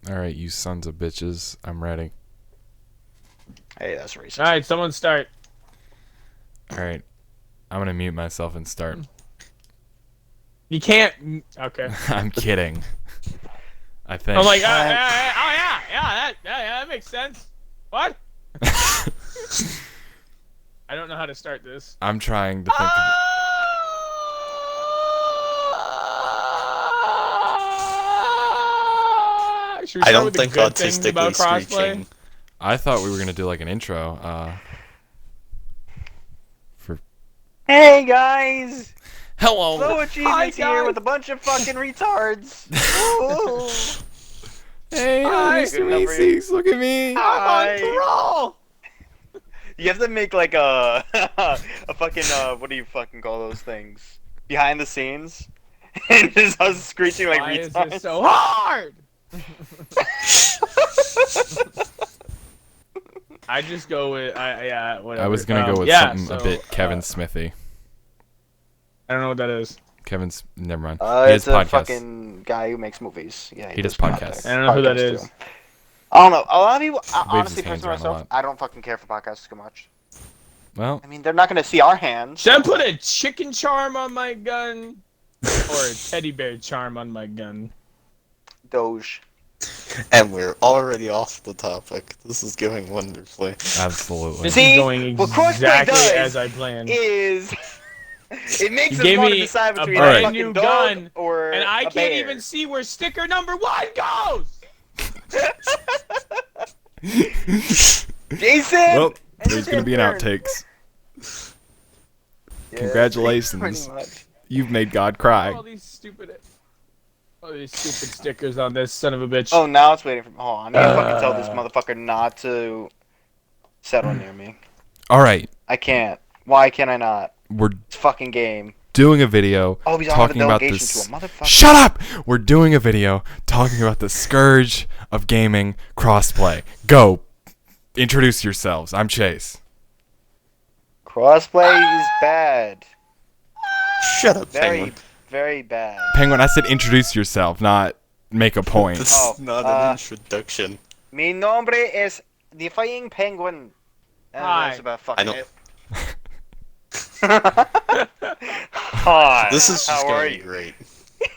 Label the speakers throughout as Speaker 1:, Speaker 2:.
Speaker 1: Alright, you sons of bitches. I'm ready.
Speaker 2: Hey, that's racist.
Speaker 3: Alright, someone start.
Speaker 1: Alright. I'm gonna mute myself and start.
Speaker 3: You can't. Okay.
Speaker 1: I'm kidding. I think.
Speaker 3: I'm like, that makes sense. What? I don't know how to start this.
Speaker 1: I'm trying to think of...
Speaker 3: Should we
Speaker 4: I
Speaker 3: start
Speaker 4: don't
Speaker 3: with the
Speaker 4: think
Speaker 3: good things about
Speaker 4: autistically
Speaker 3: crossplay?
Speaker 4: screeching.
Speaker 1: I thought we were gonna do like an intro.
Speaker 2: Hey guys!
Speaker 1: Hello!
Speaker 2: Slow Achievements
Speaker 3: Hi,
Speaker 2: here
Speaker 3: guys.
Speaker 2: with a bunch of fucking retards. Ooh.
Speaker 1: Hey,
Speaker 3: Hi.
Speaker 1: Mr. Macy's, look at me!
Speaker 2: Hi.
Speaker 3: I'm on parole!
Speaker 2: You have to make like a a fucking what do you fucking call those things? Behind the scenes, and just us screeching like
Speaker 3: Why is
Speaker 2: retards.
Speaker 3: this so hard? I just go with whatever.
Speaker 1: I was gonna go with something a bit Kevin Smithy.
Speaker 3: I don't know what that is.
Speaker 1: Kevin's... Never mind. He has
Speaker 2: It's a
Speaker 1: podcasts.
Speaker 2: fucking guy who makes movies. Yeah,
Speaker 1: He does podcasts.
Speaker 3: I don't know who that
Speaker 2: podcasts
Speaker 3: is.
Speaker 2: too. I don't know. A lot of people,
Speaker 1: Waves
Speaker 2: honestly,
Speaker 1: his hands
Speaker 2: personally
Speaker 1: around a
Speaker 2: myself,
Speaker 1: lot.
Speaker 2: I don't fucking care for podcasts too much.
Speaker 1: Well,
Speaker 2: I mean, they're not gonna see our hands.
Speaker 3: Should I put a chicken charm on my gun? Or a teddy bear charm on my gun?
Speaker 2: Doge.
Speaker 4: And we're already off the topic. This is going wonderfully.
Speaker 1: absolutely.
Speaker 3: This
Speaker 2: See,
Speaker 3: is going
Speaker 2: what Crossplay
Speaker 3: exactly
Speaker 2: does
Speaker 3: as I planned.
Speaker 2: Is it makes
Speaker 3: You
Speaker 2: us
Speaker 3: gave
Speaker 2: want to
Speaker 3: me
Speaker 2: decide
Speaker 3: a
Speaker 2: between
Speaker 1: brand
Speaker 2: a fucking
Speaker 3: new
Speaker 2: dog
Speaker 3: gun,
Speaker 2: or
Speaker 3: And I
Speaker 2: a
Speaker 3: can't
Speaker 2: bear.
Speaker 3: even see where sticker number 1 goes!
Speaker 2: Jason.
Speaker 1: Well,
Speaker 2: it's
Speaker 1: there's
Speaker 2: your
Speaker 1: gonna be an
Speaker 2: turn.
Speaker 1: outtakes.
Speaker 2: Yeah,
Speaker 1: Congratulations.
Speaker 2: pretty much.
Speaker 1: You've made God cry.
Speaker 3: All these stupid stickers on this son of a bitch.
Speaker 2: Oh, now it's waiting for me. Hold on, I need to fucking tell this motherfucker not to settle near me.
Speaker 1: Alright,
Speaker 2: I can't. Why can't I not?
Speaker 1: we're
Speaker 2: It's fucking game.
Speaker 1: doing a video
Speaker 2: Oh, he's on the
Speaker 1: talking about
Speaker 2: delegation
Speaker 1: this.
Speaker 2: to a motherfucker.
Speaker 1: Shut up! We're doing a video talking about the scourge of gaming crossplay. Go! Introduce yourselves. I'm Chase.
Speaker 2: Crossplay is bad.
Speaker 4: Shut up,
Speaker 2: Very,
Speaker 4: Penguin.
Speaker 2: very bad.
Speaker 1: Penguin, I said introduce yourself, not make a point.
Speaker 4: This
Speaker 2: Oh,
Speaker 4: is not an introduction.
Speaker 2: Mi nombre es Defying Penguin. And
Speaker 3: Hi.
Speaker 2: that's about fucking
Speaker 4: I don't-
Speaker 2: it. Hi.
Speaker 4: This is just
Speaker 2: How are
Speaker 4: going
Speaker 2: you?
Speaker 4: great.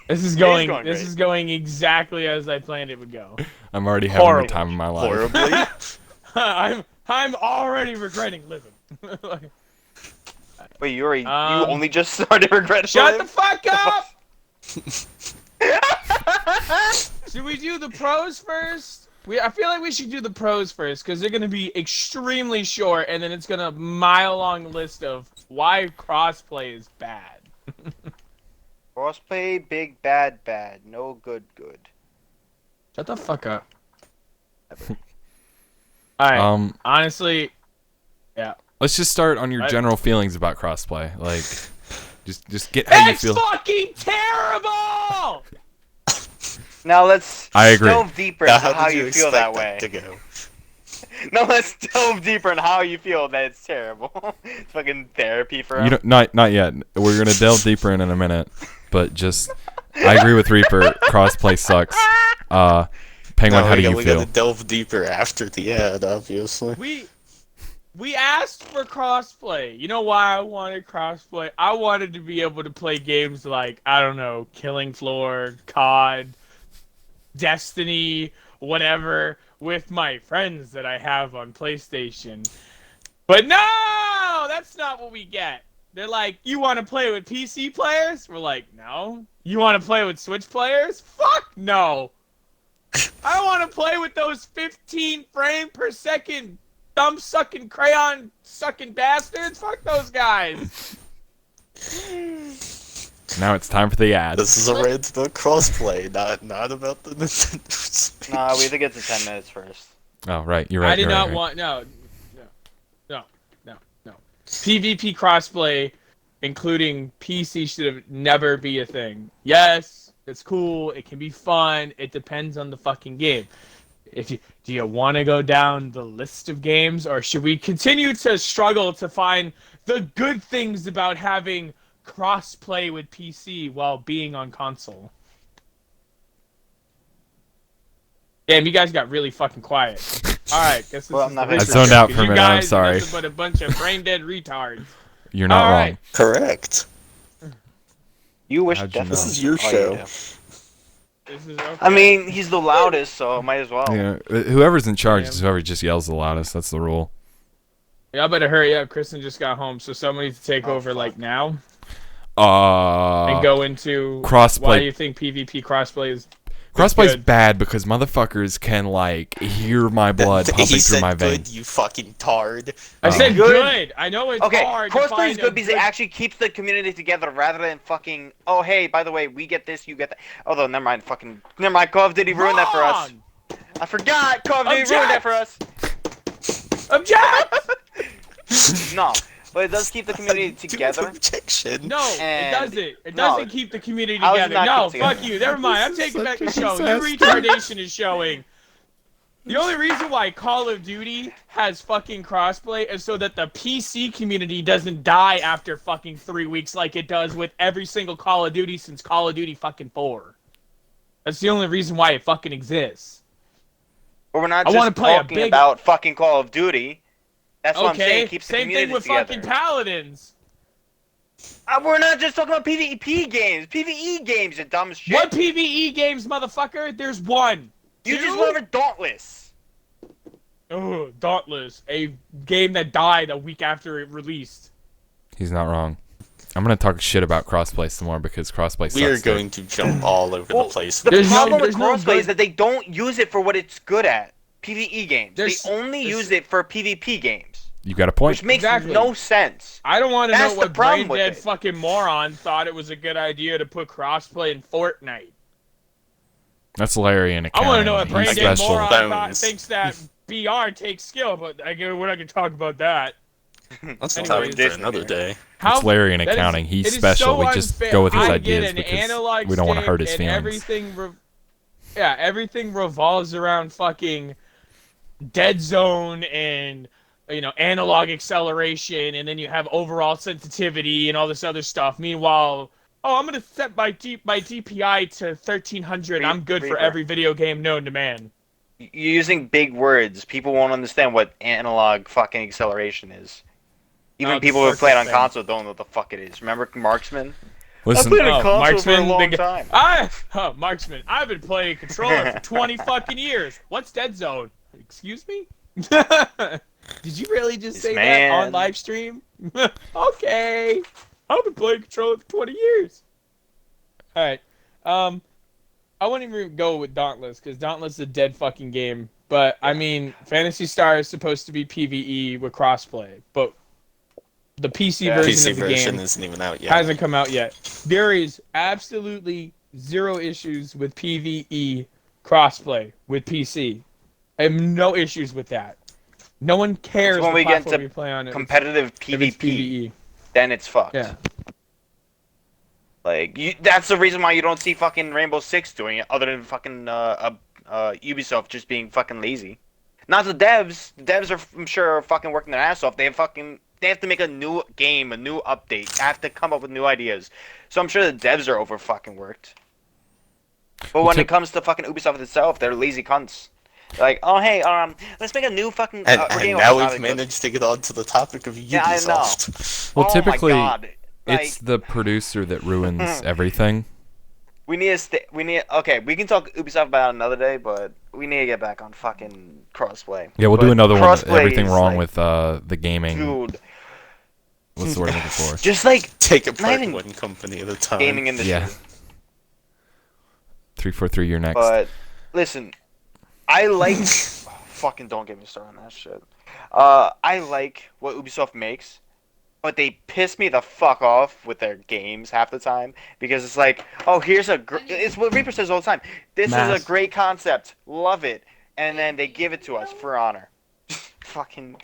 Speaker 3: This is
Speaker 2: going
Speaker 3: going. This
Speaker 2: great.
Speaker 3: is going exactly as I planned it would go.
Speaker 1: I'm already having
Speaker 3: Horrible.
Speaker 1: the time of my life.
Speaker 4: Horribly.
Speaker 3: I'm already regretting living. Like,
Speaker 2: Wait, you already, you
Speaker 3: Um,
Speaker 2: only just started regretting
Speaker 3: shut the
Speaker 2: it?
Speaker 3: fuck up! Should we do the pros first? I feel like we should do the pros first because they're gonna be extremely short, and then it's gonna mile-long list of why crossplay is bad.
Speaker 2: Crossplay, big, bad, bad. No good, good.
Speaker 3: Shut the fuck up. Alright, honestly, yeah.
Speaker 1: Let's just start on your
Speaker 3: Right.
Speaker 1: general feelings about crossplay. Like, just get how you
Speaker 3: It's
Speaker 1: feel.
Speaker 3: fucking terrible!
Speaker 2: Now let's
Speaker 1: I agree.
Speaker 2: delve deeper
Speaker 4: Now,
Speaker 2: into how
Speaker 4: did
Speaker 2: you feel that way.
Speaker 4: to go?
Speaker 2: No, let's delve deeper in how you feel that it's terrible. It's fucking therapy for
Speaker 1: You
Speaker 2: him.
Speaker 1: don't, not yet. We're gonna delve deeper in a minute, but just I agree with Reaper. Crossplay sucks. Penguin, how do you
Speaker 4: we
Speaker 1: feel?
Speaker 4: gotta delve deeper after the ad, obviously.
Speaker 3: We asked for crossplay. You know why I wanted crossplay? I wanted to be able to play games like, I don't know, Killing Floor, COD, Destiny, whatever, with my friends that I have on PlayStation. But no! That's not what we get. They're like, you want to play with PC players? We're like, no. You want to play with Switch players? Fuck no! I want to play with those 15 frame per second thumb-sucking, crayon-sucking bastards. Fuck those guys.
Speaker 1: Now it's time for the ad.
Speaker 4: This is a rant about crossplay, not about the Nintendo Switch.
Speaker 2: Nah, we have to get to 10 minutes first.
Speaker 1: Oh, right. You're right.
Speaker 3: I did
Speaker 1: you're right,
Speaker 3: not
Speaker 1: right.
Speaker 3: want no. PvP crossplay, including PC, should have never be a thing. Yes, it's cool. It can be fun. It depends on the fucking game. Do you want to go down the list of games, or should we continue to struggle to find the good things about having crossplay with PC while being on console? Damn, you guys got really fucking quiet. Alright, guess this
Speaker 2: Well,
Speaker 3: is
Speaker 2: I'm not
Speaker 3: the
Speaker 2: gonna
Speaker 1: I zoned out for a
Speaker 3: you
Speaker 1: minute. I'm
Speaker 3: guys are
Speaker 1: sorry.
Speaker 3: nothing but a bunch of brain dead retards.
Speaker 1: You're not
Speaker 3: All
Speaker 1: wrong.
Speaker 3: right.
Speaker 4: Correct.
Speaker 2: You wish
Speaker 1: How'd you know?
Speaker 2: definitely.
Speaker 4: This is your
Speaker 2: Oh, you
Speaker 4: show.
Speaker 2: do.
Speaker 3: This is okay.
Speaker 2: I mean, he's the loudest, so might as well.
Speaker 1: Yeah, whoever's in charge
Speaker 3: Yeah.
Speaker 1: is whoever just yells the loudest. That's the rule.
Speaker 3: Y'all better hurry up. Kristen just got home, so somebody needs to take
Speaker 2: Oh,
Speaker 3: over
Speaker 2: fuck.
Speaker 3: like now and go into
Speaker 1: crossplay.
Speaker 3: why you think PvP crossplay is
Speaker 1: Crossplay's
Speaker 3: good.
Speaker 1: bad because motherfuckers can like hear my blood pumping
Speaker 4: He
Speaker 1: through
Speaker 4: said
Speaker 1: my
Speaker 4: good,
Speaker 1: veins.
Speaker 4: you fucking tard.
Speaker 3: I said
Speaker 2: Good.
Speaker 3: good. I know it's
Speaker 2: Okay,
Speaker 3: hard to
Speaker 2: crossplay
Speaker 3: find
Speaker 2: is
Speaker 3: a
Speaker 2: good because it actually keeps the community together rather than fucking. Oh hey, by the way, we get this, you get that. Although never mind, Call of Duty ruined that for us.
Speaker 3: Wrong!
Speaker 2: I forgot. Call of Duty ruined that for us.
Speaker 3: Object!
Speaker 2: No, but it does keep the community together.
Speaker 4: Objection.
Speaker 3: No,
Speaker 2: And-
Speaker 3: it doesn't. It
Speaker 2: no.
Speaker 3: doesn't keep the community
Speaker 2: How does it
Speaker 3: together.
Speaker 2: not
Speaker 3: No,
Speaker 2: keep together?
Speaker 3: fuck you. Never mind. I'm taking back the show. Your
Speaker 1: disaster.
Speaker 3: retardation is showing. The only reason why Call of Duty has fucking crossplay is so that the PC community doesn't die after fucking 3 weeks like it does with every single Call of Duty since Call of Duty fucking 4. That's the only reason why it fucking exists.
Speaker 2: But we're not
Speaker 3: I wanna
Speaker 2: just
Speaker 3: play a
Speaker 2: talking
Speaker 3: big-
Speaker 2: about fucking Call of Duty. That's what I'm saying.
Speaker 3: Okay,
Speaker 2: It keeps the
Speaker 3: same
Speaker 2: community
Speaker 3: thing with
Speaker 2: together.
Speaker 3: fucking Paladins.
Speaker 2: We're not just talking about PvP games. PvE games, you dumb shit.
Speaker 3: What PvE games, motherfucker? There's one.
Speaker 2: You
Speaker 3: Two?
Speaker 2: just went over Dauntless.
Speaker 3: Oh, Dauntless, a game that died a week after it released.
Speaker 1: He's not wrong. I'm gonna talk shit about crossplay some more because crossplay sucks.
Speaker 4: We are
Speaker 1: dude.
Speaker 4: going to jump all over the place.
Speaker 2: The
Speaker 3: There's
Speaker 2: problem
Speaker 3: no
Speaker 2: with crossplay
Speaker 3: good-
Speaker 2: is that they don't use it for what it's good at. PvE games.
Speaker 3: There's-
Speaker 2: they only
Speaker 3: there's-
Speaker 2: use it for PvP games,
Speaker 1: You got a point.
Speaker 2: which makes
Speaker 3: Exactly.
Speaker 2: no sense.
Speaker 3: I don't want to
Speaker 2: That's
Speaker 3: know
Speaker 2: the
Speaker 3: what
Speaker 2: problem
Speaker 3: brain
Speaker 2: with
Speaker 3: dead
Speaker 2: it.
Speaker 3: fucking moron thought it was a good idea to put crossplay in Fortnite.
Speaker 1: That's Larry in
Speaker 3: I
Speaker 1: accounting.
Speaker 3: want to know what
Speaker 1: He's
Speaker 3: brain dead
Speaker 1: special.
Speaker 3: moron thought,
Speaker 4: Bones.
Speaker 3: thinks that BR takes skill, but we're not gonna talk about that.
Speaker 4: That's a
Speaker 3: Anyways.
Speaker 4: topic for another day.
Speaker 3: How,
Speaker 1: It's Larry in
Speaker 3: that is-
Speaker 1: accounting. He's
Speaker 3: it is
Speaker 1: special.
Speaker 3: so
Speaker 1: We just
Speaker 3: unfair.
Speaker 1: go with his
Speaker 3: I
Speaker 1: ideas
Speaker 3: get an
Speaker 1: because
Speaker 3: analog
Speaker 1: we don't want to
Speaker 3: stick
Speaker 1: hurt his
Speaker 3: and
Speaker 1: feelings.
Speaker 3: everything revolves around fucking dead zone and analog acceleration, and then you have overall sensitivity and all this other stuff. Meanwhile, I'm gonna set my DPI to 1300. I'm good for
Speaker 2: Reaper.
Speaker 3: every video game known to man.
Speaker 2: You're using big words. People won't understand what analog fucking acceleration is. Even
Speaker 3: Oh, the
Speaker 2: people who play it on
Speaker 3: circuit thing.
Speaker 2: console don't know what the fuck it is. Remember Marksman?
Speaker 1: Listen,
Speaker 2: I played
Speaker 3: Oh,
Speaker 2: on console
Speaker 3: Marksman,
Speaker 2: for a long
Speaker 3: the
Speaker 2: time.
Speaker 3: Marksman. I've been playing controller for 20 fucking years. What's dead zone? Excuse me? Did you really just
Speaker 2: This
Speaker 3: say that
Speaker 2: man.
Speaker 3: on live stream? Okay. I've been playing controller for 20 years. All right. I wouldn't even go with Dauntless because Dauntless is a dead fucking game. But I mean, Phantasy Star is supposed to be PvE with crossplay, but the PC
Speaker 2: Yeah.
Speaker 3: version
Speaker 4: PC
Speaker 3: of the
Speaker 4: version
Speaker 3: game
Speaker 4: isn't even out yet.
Speaker 3: hasn't come out yet. There is absolutely zero issues with PvE crossplay with PC. I have no issues with that. No one cares
Speaker 2: when
Speaker 3: the
Speaker 2: we get
Speaker 3: platform
Speaker 2: to
Speaker 3: you play on it.
Speaker 2: Competitive
Speaker 3: if it's
Speaker 2: PvP,
Speaker 3: PvE.
Speaker 2: then it's fucked.
Speaker 3: Yeah.
Speaker 2: Like that's the reason why you don't see fucking Rainbow Six doing it, other than fucking Ubisoft just being fucking lazy. Not the devs. The devs are, I'm sure, are fucking working their ass off. They have to make a new game, a new update. They have to come up with new ideas. So I'm sure the devs are over fucking worked. But when it comes to fucking Ubisoft itself, they're lazy cunts. They're like, oh hey, let's make a new fucking.
Speaker 4: And,
Speaker 2: we're
Speaker 4: and
Speaker 2: getting
Speaker 4: now
Speaker 2: off
Speaker 4: we've
Speaker 2: the topic.
Speaker 4: managed to get on to the topic of
Speaker 2: Yeah, I know.
Speaker 4: Ubisoft.
Speaker 1: Well,
Speaker 2: Oh
Speaker 1: typically,
Speaker 2: my God.
Speaker 1: it's the producer that ruins everything.
Speaker 2: We need to okay, we can talk Ubisoft about it another day, but we need to get back on fucking crossplay.
Speaker 1: Yeah, we'll
Speaker 2: But
Speaker 1: do another one.
Speaker 2: crossplay
Speaker 1: Everything
Speaker 2: is,
Speaker 1: wrong
Speaker 2: like,
Speaker 1: with the gaming.
Speaker 2: Dude,
Speaker 1: What's the word I'm looking for?
Speaker 2: just like
Speaker 4: Take it
Speaker 2: Not
Speaker 4: part
Speaker 2: even
Speaker 4: one company at a time.
Speaker 2: gaming industry.
Speaker 1: Yeah. 343, you're next.
Speaker 2: But listen, I like fucking don't get me started on that shit. I like what Ubisoft makes, but they piss me the fuck off with their games half the time because it's like, oh, here's it's what Reaper says all the time. This is
Speaker 3: Mass.
Speaker 2: a great concept, love it, and then they give it to us for honor. Fucking.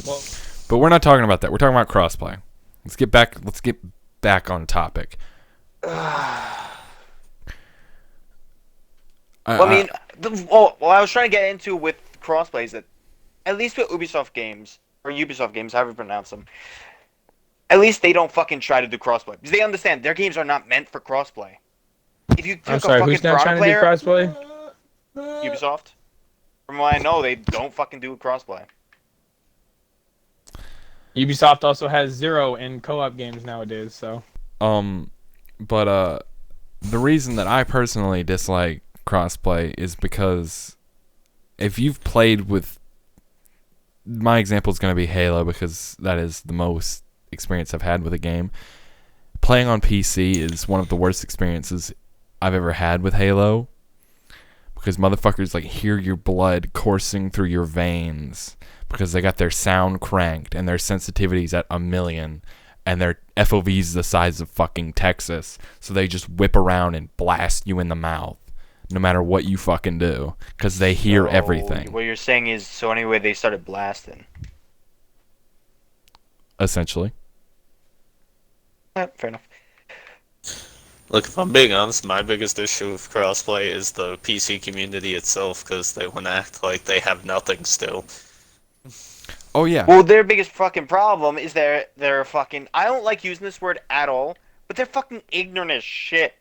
Speaker 3: Well,
Speaker 1: But we're not talking about that. We're talking about crossplay. Let's get back on topic.
Speaker 2: Well, I mean, what I was trying to get into with crossplay is that, at least with Ubisoft games, or Ubisoft games, however you pronounce them, at least they don't fucking try to do crossplay. Because they understand their games are not meant for crossplay. If you took
Speaker 3: I'm sorry,
Speaker 2: a
Speaker 3: who's
Speaker 2: fucking
Speaker 3: not
Speaker 2: Piranha
Speaker 3: trying to do
Speaker 2: player,
Speaker 3: crossplay?
Speaker 2: Ubisoft. From what I know, they don't fucking do crossplay.
Speaker 3: Ubisoft also has 0 in co-op games nowadays, so.
Speaker 1: But the reason that I personally dislike crossplay is because if you've played with, my example is going to be Halo because that is the most experience I've had with a game. Playing on PC is one of the worst experiences I've ever had with Halo because motherfuckers like hear your blood coursing through your veins because they got their sound cranked and their sensitivities at 1,000,000 and their FOV's the size of fucking Texas, so they just whip around and blast you in the mouth no matter what you fucking do because they hear everything.
Speaker 2: What you're saying is, so anyway, they started blasting.
Speaker 1: Essentially.
Speaker 2: Fair enough.
Speaker 4: Look, if I'm being honest, my biggest issue with crossplay is the PC community itself, because they want to act like they have nothing still.
Speaker 1: Oh yeah.
Speaker 2: Well, their biggest fucking problem is they're fucking. I don't like using this word at all, but they're fucking ignorant as shit.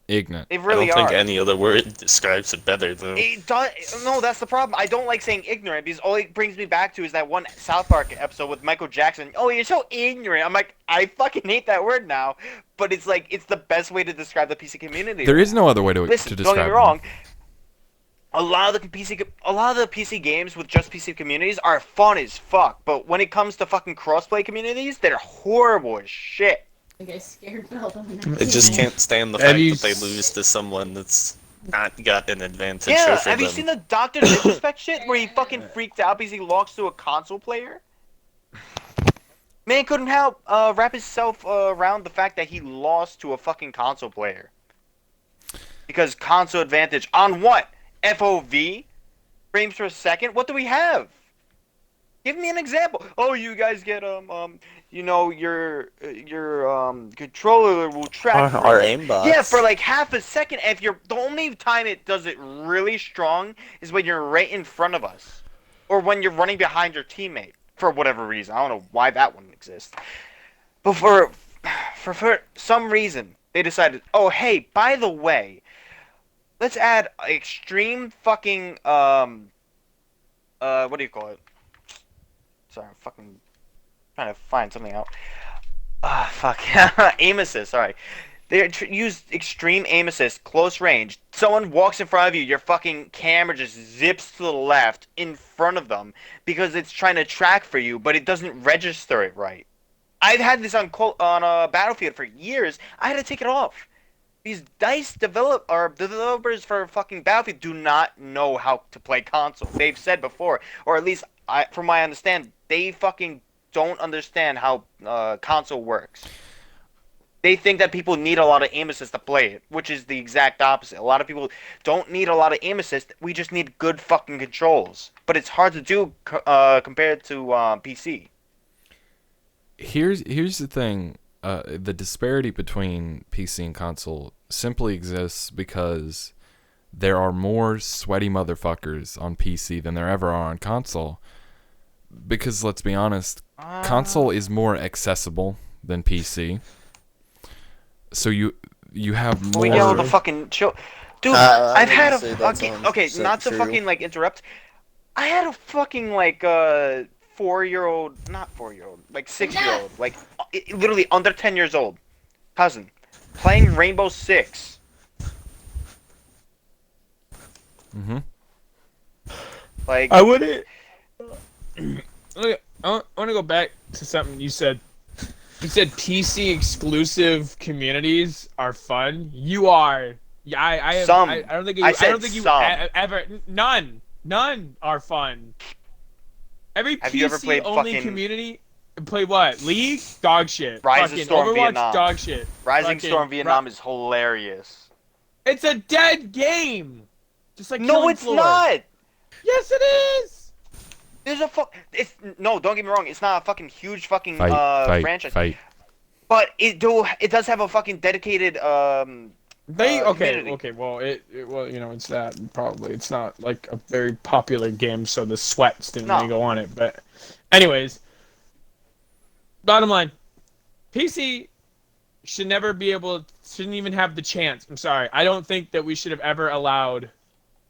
Speaker 1: Ignorant.
Speaker 2: They really
Speaker 4: I don't
Speaker 2: are.
Speaker 4: think any other word describes it better, though.
Speaker 2: It does, no, that's the problem. I don't like saying ignorant because all it brings me back to is that one South Park episode with Michael Jackson. Oh, you're so ignorant. I'm like, I fucking hate that word now. But it's like, it's the best way to describe the PC community.
Speaker 1: There is no other way to
Speaker 2: Listen,
Speaker 1: describe
Speaker 2: don't get me wrong. A lot of the PC games with just PC communities are fun as fuck. But when it comes to fucking crossplay communities, they're horrible as shit.
Speaker 5: Like I scared Belle.
Speaker 4: I just can't stand the fact that they lose to someone that's not got an advantage
Speaker 2: Yeah,
Speaker 4: over
Speaker 2: have you
Speaker 4: them.
Speaker 2: seen the Dr. Disrespect shit where he fucking freaked out because he lost to a console player? Man couldn't help wrap himself around the fact that he lost to a fucking console player. Because console advantage on what? FOV? Frames per second? What do we have? Give me an example. Oh, you guys get you know, your controller will track
Speaker 4: Our aimbots.
Speaker 2: Yeah, for like half a second. If you're the only time it does it really strong is when you're right in front of us, or when you're running behind your teammate for whatever reason. I don't know why that one exists, but for some reason they decided, oh hey, by the way, let's add extreme fucking what do you call it? Sorry, I'm fucking trying to find something out. Fuck. Aim assist, sorry. They use extreme aim assist, close range. Someone walks in front of you, your fucking camera just zips to the left in front of them because it's trying to track for you, but it doesn't register it right. I've had this on Battlefield for years. I had to take it off. These DICE developers for fucking Battlefield do not know how to play console. They've said before, or at least from what I understand, they fucking don't understand how console works. They think that people need a lot of aim assist to play it, which is the exact opposite. A lot of people don't need a lot of aim assist. We just need good fucking controls. But it's hard to do compared to PC.
Speaker 1: Here's the thing. The disparity between PC and console simply exists because there are more sweaty motherfuckers on PC than there ever are on console. Because let's be honest, console is more accessible than PC. So you have more.
Speaker 2: We get all the fucking chill, dude. I've had a fucking not to fucking like interrupt. I had a fucking like 4-year-old, not 4-year-old, like 6-year-old, like literally under 10 years old, cousin, playing Rainbow Six.
Speaker 1: Mhm.
Speaker 2: Like
Speaker 3: I wouldn't. I want to go back to something you said. You said PC exclusive communities are fun. You are. Yeah, I don't think you. I don't think you ever. None are fun. Every
Speaker 2: Have you ever played
Speaker 3: PC-only
Speaker 2: fucking
Speaker 3: community. Play what? League? Dog shit.
Speaker 2: Rising
Speaker 3: fucking
Speaker 2: Storm
Speaker 3: Overwatch,
Speaker 2: Vietnam.
Speaker 3: dog shit.
Speaker 2: Rising
Speaker 3: Fucking
Speaker 2: Storm Vietnam is hilarious.
Speaker 3: It's a dead game. Just like
Speaker 2: No,
Speaker 3: Killing
Speaker 2: it's
Speaker 3: Floor.
Speaker 2: not.
Speaker 3: Yes, it is.
Speaker 2: There's a It's no. Don't get me wrong. It's not a fucking huge fucking franchise.
Speaker 1: Fight.
Speaker 2: But it does have a fucking dedicated community.
Speaker 3: Okay. Well, well, you know, it's that probably. It's not like a very popular game, so the sweats didn't really go on it. But, anyways, bottom line, PC shouldn't even have the chance. I'm sorry. I don't think that we should have ever allowed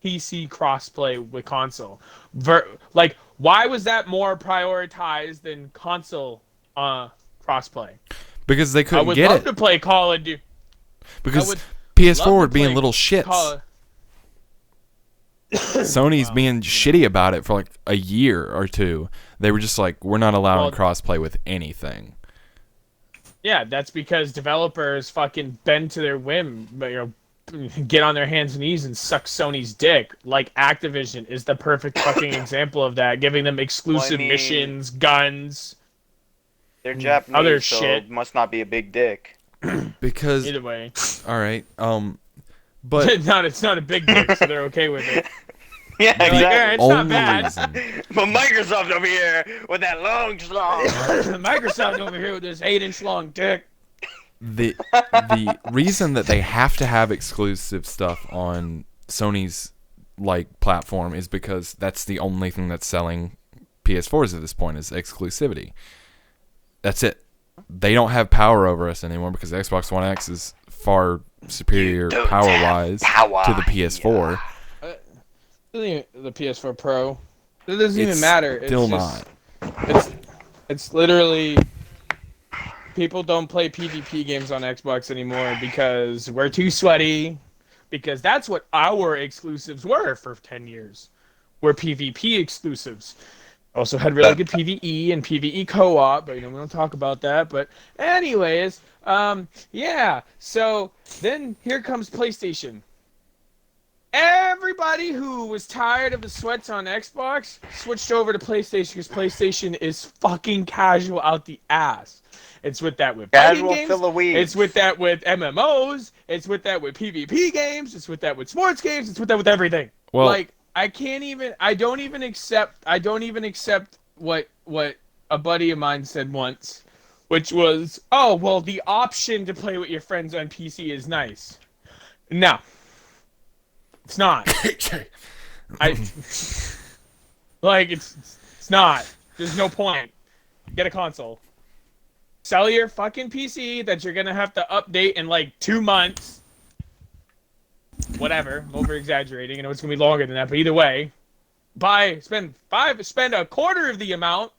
Speaker 3: PC crossplay with console. Why was that more prioritized than console crossplay?
Speaker 1: Because they
Speaker 3: I
Speaker 1: couldn't
Speaker 3: would
Speaker 1: get
Speaker 3: love
Speaker 1: it.
Speaker 3: to play Call of Duty.
Speaker 1: Because
Speaker 3: would
Speaker 1: PS4
Speaker 3: love
Speaker 1: were
Speaker 3: to
Speaker 1: being
Speaker 3: play
Speaker 1: little shits.
Speaker 3: Call-
Speaker 1: Sony's being shitty about it for like a year or two. They were just like, we're not allowing crossplay with anything.
Speaker 3: Yeah, that's because developers fucking bend to their whim, get on their hands and knees and suck Sony's dick. Like Activision is the perfect fucking example of that, giving them exclusive missions, guns.
Speaker 2: They're Japanese,
Speaker 3: other
Speaker 2: so
Speaker 3: shit.
Speaker 2: it must not be a big dick.
Speaker 1: Because
Speaker 3: Either way,
Speaker 1: all right, but
Speaker 3: it's not a big dick, so they're okay with it.
Speaker 2: Yeah,
Speaker 3: They're like, "Yeah,
Speaker 2: exactly.
Speaker 3: it's not
Speaker 1: only
Speaker 3: bad."
Speaker 1: reason,
Speaker 2: But Microsoft over here with that long schlong.
Speaker 3: Microsoft over here with this 8-inch long dick.
Speaker 1: the reason that they have to have exclusive stuff on Sony's like platform is because that's the only thing that's selling PS4s at this point is exclusivity. That's it. They don't have power over us anymore because the Xbox One X is far superior power-wise to the PS4.
Speaker 3: The PS4 Pro. It doesn't even matter. It's
Speaker 1: Still
Speaker 3: just,
Speaker 1: not.
Speaker 3: It's literally people don't play PvP games on Xbox anymore because we're too sweaty. Because that's what our exclusives were for 10 years. We're PvP exclusives. Also had really good PvE and PvE co-op, but we don't talk about that. But anyways, yeah. So then here comes PlayStation. Everybody who was tired of the sweats on Xbox switched over to PlayStation because PlayStation is fucking casual out the ass. It's with that with
Speaker 2: Casual
Speaker 3: fighting games.
Speaker 2: fill of weed.
Speaker 3: It's with that with MMOs. It's with that with PvP games. It's with that with sports games. It's with that with everything.
Speaker 1: Well,
Speaker 3: Like I don't even accept what a buddy of mine said once, which was, oh well, the option to play with your friends on PC is nice. No. It's not. It's not. There's no point. Get a console. Sell your fucking PC that you're gonna have to update in like 2 months. Whatever. I'm over exaggerating. I know it's gonna be longer than that, but either way, spend a quarter of the amount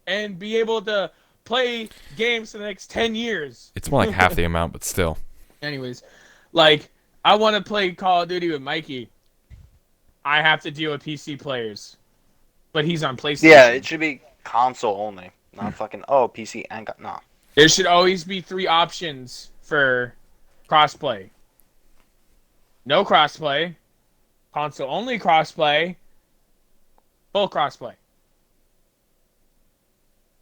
Speaker 3: and be able to play games for the next 10 years.
Speaker 1: It's more like half the amount, but still.
Speaker 3: Anyways, like, I want to play Call of Duty with Mikey. I have to deal with PC players. But he's on PlayStation.
Speaker 2: Yeah, it should be console only. Not fucking, PC and no.
Speaker 3: There should always be 3 options for crossplay. No crossplay. Console only crossplay. Full crossplay.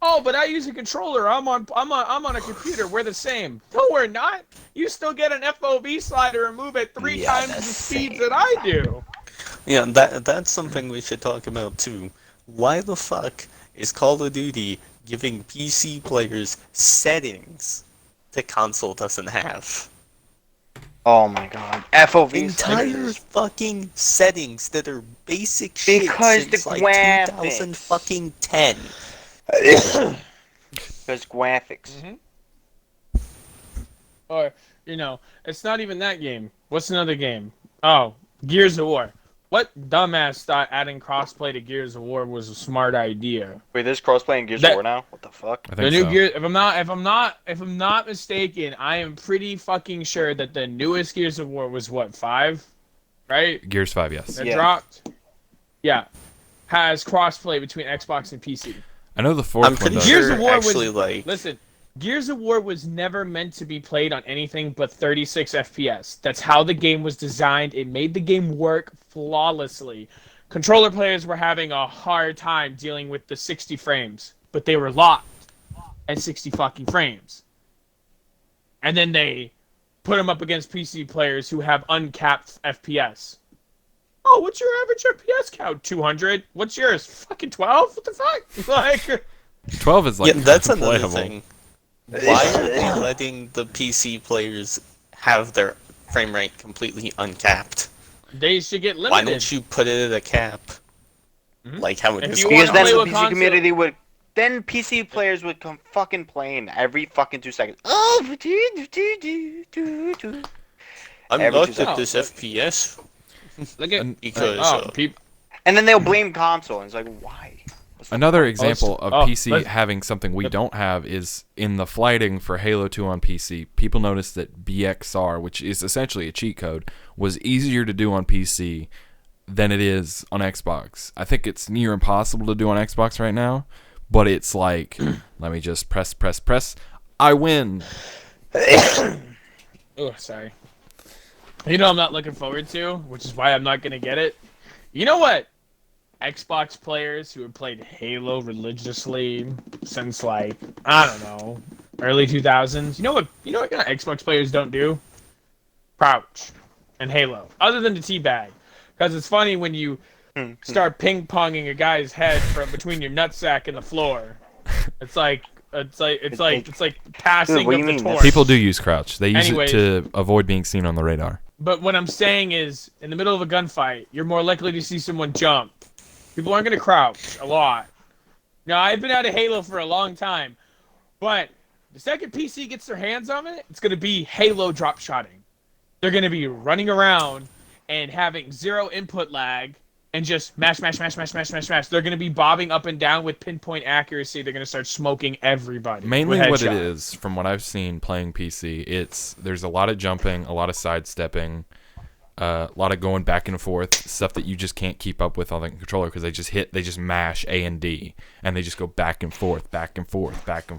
Speaker 3: Oh, but I use a controller. I'm on a computer. We're the same. No, we're not. You still get an FOV slider and move at 3 times the speeds that I do.
Speaker 4: Yeah, that's something we should talk about too. Why the fuck is Call of Duty giving PC players settings that console doesn't have?
Speaker 2: Oh my god. FOV
Speaker 4: Entire
Speaker 2: sliders.
Speaker 4: fucking settings that are basic shit
Speaker 2: Because
Speaker 4: since
Speaker 2: the
Speaker 4: like
Speaker 2: graphics.
Speaker 4: 2010.
Speaker 2: Because graphics.
Speaker 3: Or, it's not even that game. What's another game? Oh, Gears of War. What dumbass thought adding crossplay to Gears of War was a smart idea?
Speaker 2: Wait, there's crossplay in Gears of War now? What the fuck?
Speaker 1: I
Speaker 3: The
Speaker 1: think
Speaker 3: new
Speaker 1: so.
Speaker 3: Gears, if I'm not mistaken, I am pretty fucking sure that the newest Gears of War was what, 5? Right?
Speaker 1: Gears 5, yes.
Speaker 3: That
Speaker 2: Yeah.
Speaker 3: dropped. Yeah. Has crossplay between Xbox and PC.
Speaker 1: I know the fourth
Speaker 4: I'm
Speaker 1: one
Speaker 4: pretty
Speaker 1: does.
Speaker 3: Gears
Speaker 4: sure
Speaker 3: of War was-
Speaker 4: actually like
Speaker 3: Listen, Gears of War was never meant to be played on anything but 36 FPS. That's how the game was designed. It made the game work flawlessly. Controller players were having a hard time dealing with the 60 frames, but they were locked at 60 fucking frames. And then they put them up against PC players who have uncapped FPS. Oh, what's your average FPS count? 200. What's yours? Fucking 12? What the fuck? Like,
Speaker 1: 12 is like
Speaker 4: yeah, that's another
Speaker 1: playable.
Speaker 4: thing. Why are they letting the PC players have their frame rate completely uncapped?
Speaker 3: they should get
Speaker 4: Why
Speaker 3: limited.
Speaker 4: don't you put it at a cap?
Speaker 3: Mhm.
Speaker 4: Like how it
Speaker 3: If
Speaker 4: is.
Speaker 3: you
Speaker 2: Because
Speaker 3: wanna
Speaker 2: then
Speaker 3: play
Speaker 2: the
Speaker 3: with
Speaker 2: PC
Speaker 3: console-
Speaker 2: community would then PC players would come fucking playing every fucking 2 seconds. Oh,
Speaker 4: I'm
Speaker 2: every
Speaker 4: not
Speaker 2: 2
Speaker 4: at
Speaker 2: seconds.
Speaker 4: this FPS
Speaker 3: Look at
Speaker 4: because
Speaker 3: people.
Speaker 2: And then they'll blame console, and it's like, why? What's the
Speaker 1: Another
Speaker 2: point?
Speaker 1: example of
Speaker 3: oh,
Speaker 1: PC
Speaker 3: let's-
Speaker 1: having something we don't have is in the flighting for Halo 2 on PC. People noticed that BXR, which is essentially a cheat code, was easier to do on PC than it is on Xbox. I think it's near impossible to do on Xbox right now, but it's like, let me just press. I win.
Speaker 3: Oh, sorry. You know I'm not looking forward to, which is why I'm not gonna get it. You know what? Xbox players who have played Halo religiously since like I don't know, early 2000s. You know what kind of Xbox players don't do? Crouch and Halo, other than the teabag, because it's funny when you start ping ponging a guy's head from between your nutsack and the floor. It's like passing
Speaker 2: Dude, what do
Speaker 3: of
Speaker 2: you
Speaker 3: the
Speaker 2: mean?
Speaker 3: torch.
Speaker 1: People do use crouch. They use
Speaker 3: Anyways.
Speaker 1: it to avoid being seen on the radar.
Speaker 3: But what I'm saying is, in the middle of a gunfight, you're more likely to see someone jump. People aren't going to crouch a lot. Now, I've been out of Halo for a long time, but the second PC gets their hands on it, it's going to be Halo drop shotting. They're going to be running around and having zero input lag and just mash. They're going to be bobbing up and down with pinpoint accuracy. They're going to start smoking everybody.
Speaker 1: Mainly
Speaker 3: with
Speaker 1: what it
Speaker 3: headshots.
Speaker 1: is, from what I've seen playing PC, there's a lot of jumping, a lot of sidestepping, a lot of going back and forth, stuff that you just can't keep up with on the controller because they just mash A and D, and they just go back and forth.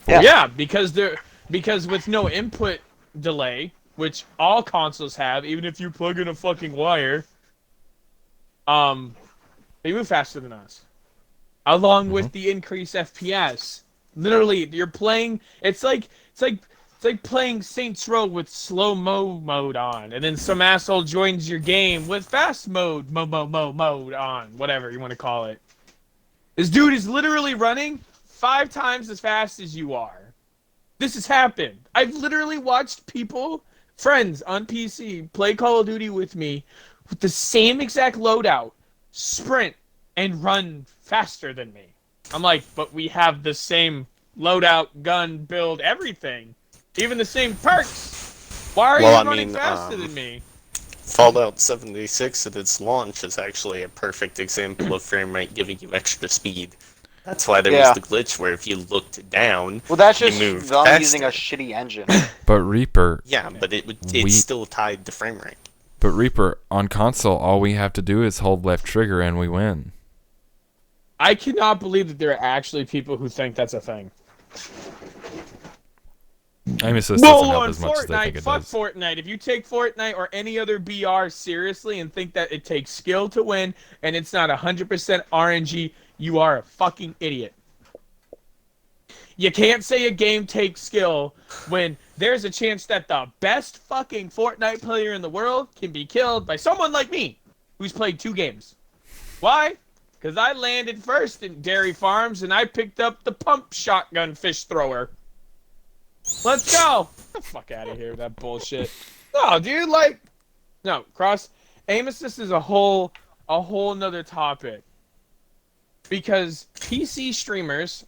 Speaker 3: Yeah, because with no input delay, which all consoles have, even if you plug in a fucking wire, they move faster than us. Along with the increased FPS. Literally, you're playing. It's like playing Saints Row with slow-mo mode on, and then some asshole joins your game with fast mode on, whatever you want to call it. This dude is literally running 5 times as fast as you are. This has happened. I've literally watched friends on PC, play Call of Duty with me with the same exact loadout, sprint, and run faster than me. I'm like, but we have the same loadout, gun, build, everything. Even the same perks. Why are you running faster than me?
Speaker 4: Fallout 76 at its launch is actually a perfect example of frame rate giving you extra speed. That's why there was the glitch where if you looked down,
Speaker 2: Well, that's
Speaker 4: you
Speaker 2: just
Speaker 4: moved
Speaker 2: them
Speaker 4: faster.
Speaker 2: using a shitty engine.
Speaker 1: But Reaper,
Speaker 4: But it's still tied to frame rate.
Speaker 1: on console, all we have to do is hold left trigger and we win.
Speaker 3: I cannot believe that there are actually people who think that's a thing.
Speaker 1: Aim assist doesn't help
Speaker 3: on
Speaker 1: as much as they think
Speaker 3: Fortnite,
Speaker 1: it
Speaker 3: fuck
Speaker 1: does.
Speaker 3: Fortnite. If you take Fortnite or any other BR seriously and think that it takes skill to win and it's not 100% RNG, you are a fucking idiot. You can't say a game takes skill when there's a chance that the best fucking Fortnite player in the world can be killed by someone like me, who's played 2 games. Why? Because I landed first in Dairy Farms and I picked up the pump shotgun fish thrower. Let's go! Get the fuck out of here with that bullshit. No, dude, aim assist is a whole nother topic. Because PC streamers,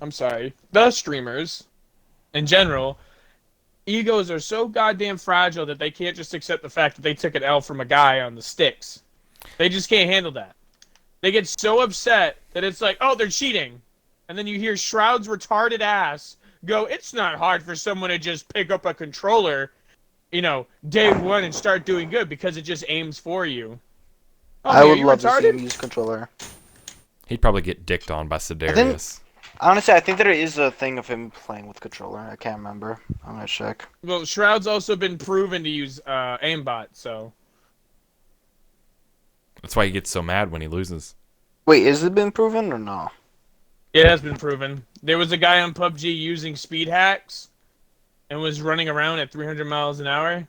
Speaker 3: the streamers, in general, egos are so goddamn fragile that they can't just accept the fact that they took an L from a guy on the sticks. They just can't handle that. They get so upset that it's like, oh, they're cheating. And then you hear Shroud's retarded ass go, it's not hard for someone to just pick up a controller, day one and start doing good because it just aims for you. Oh,
Speaker 2: I
Speaker 3: man,
Speaker 2: would
Speaker 3: you
Speaker 2: love to see
Speaker 3: retarded?
Speaker 2: him use controller.
Speaker 1: He'd probably get dicked on by Sidarius.
Speaker 2: Honestly, I think there is a thing of him playing with controller. I can't remember. I'm gonna check.
Speaker 3: Well, Shroud's also been proven to use aimbot, so.
Speaker 1: That's why he gets so mad when he loses.
Speaker 2: Wait, is it been proven or no?
Speaker 3: It has been proven. There was a guy on PUBG using speed hacks and was running around at 300 miles an hour.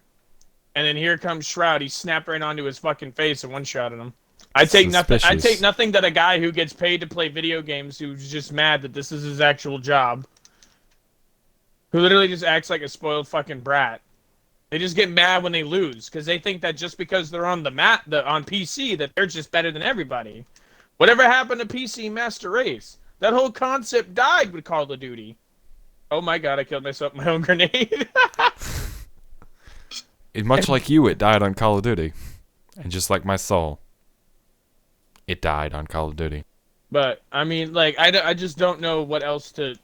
Speaker 3: And then here comes Shroud. He snapped right onto his fucking face and one-shotted him. I take nothing that a guy who gets paid to play video games who's just mad that this is his actual job. Who literally just acts like a spoiled fucking brat. They just get mad when they lose because they think that just because they're on on PC that they're just better than everybody. Whatever happened to PC Master Race? That whole concept died with Call of Duty. Oh my god, I killed myself with my own grenade.
Speaker 1: Much like you, it died on Call of Duty. And just like my soul, it died on Call of Duty.
Speaker 3: But, I mean, like, I just don't know what else to,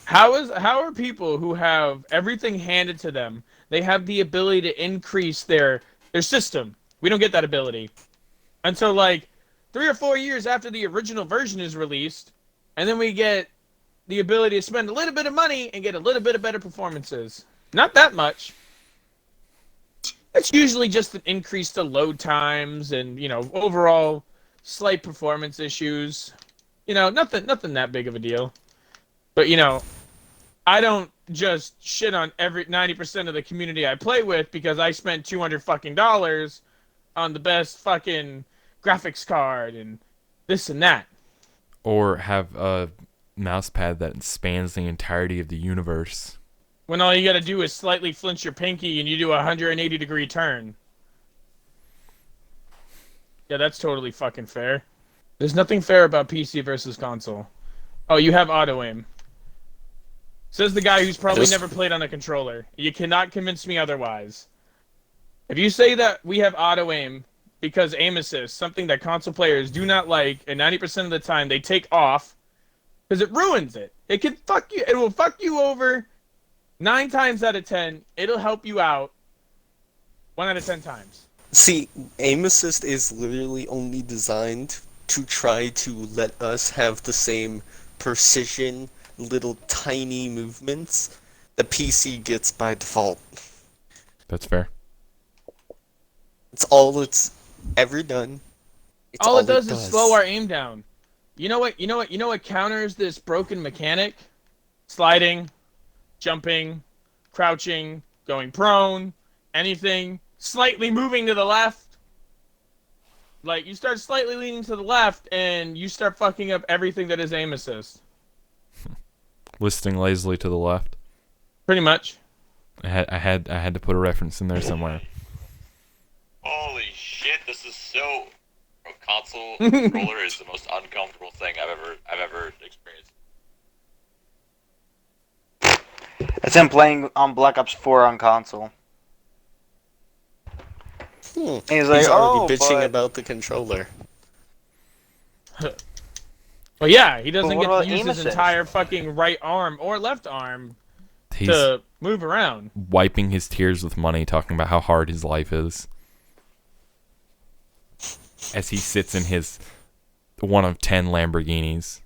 Speaker 3: how are people who have everything handed to them, they have the ability to increase their system. We don't get that ability. Until, like, 3 or 4 years after the original version is released, and then we get the ability to spend a little bit of money and get a little bit of better performances. Not that much. It's usually just an increase to load times and, you know, overall slight performance issues. You know, nothing that big of a deal. But, you know, I don't just shit on every 90% of the community I play with because I spent $200 fucking dollars on the best fucking graphics card and this and that.
Speaker 1: Or have a mouse pad that spans the entirety of the universe.
Speaker 3: When all you gotta do is slightly flinch your pinky and you do a 180-degree turn. Yeah, that's totally fucking fair. There's nothing fair about PC versus console. Oh, you have auto-aim. Says the guy who's probably never played on a controller. You cannot convince me otherwise. If you say that we have auto-aim because aim assist, something that console players do not like, and 90% of the time they take off, because it ruins it. It can fuck you. It will fuck you over 9 times out of 10. It'll help you out 1 out of 10 times.
Speaker 4: See, aim assist is literally only designed to try to let us have the same precision, little tiny movements the PC gets by default.
Speaker 1: That's fair.
Speaker 4: It's all it's ever done. It's
Speaker 3: all it does is slow our aim down. You know what counters this broken mechanic? Sliding, jumping, crouching, going prone, anything, slightly moving to the left. Like, you start slightly leaning to the left, and you start fucking up everything that is aim assist.
Speaker 1: Listing lazily to the left.
Speaker 3: Pretty much.
Speaker 1: I had to put a reference in there somewhere.
Speaker 5: Holy shit! This is so. A console controller is the most uncomfortable thing I've ever experienced.
Speaker 2: It's him playing on Black Ops 4 on console. And he's like,
Speaker 4: already bitching about the controller.
Speaker 3: Well, yeah, he doesn't
Speaker 2: But
Speaker 3: get
Speaker 2: what
Speaker 3: to
Speaker 2: about
Speaker 3: use
Speaker 2: aim
Speaker 3: his
Speaker 2: assist?
Speaker 3: entire fucking right arm or left arm
Speaker 1: He's
Speaker 3: to move around.
Speaker 1: wiping his tears with money, talking about how hard his life is. As he sits in his one of 10 Lamborghinis.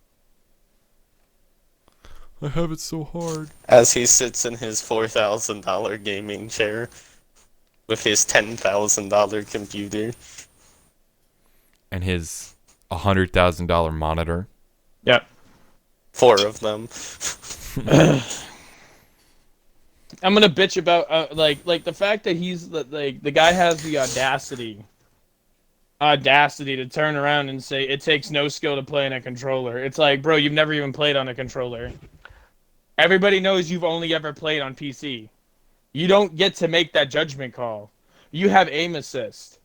Speaker 1: I have it so hard.
Speaker 4: As he sits in his $4,000 gaming chair with his $10,000 computer.
Speaker 1: And his $100,000 monitor.
Speaker 3: Yep.
Speaker 4: 4 of them.
Speaker 3: I'm gonna bitch about like the fact that he's like the guy has the audacity to turn around and say it takes no skill to play on a controller. It's like, bro, you've never even played on a controller. Everybody knows you've only ever played on PC. You don't get to make that judgment call. You have aim assist.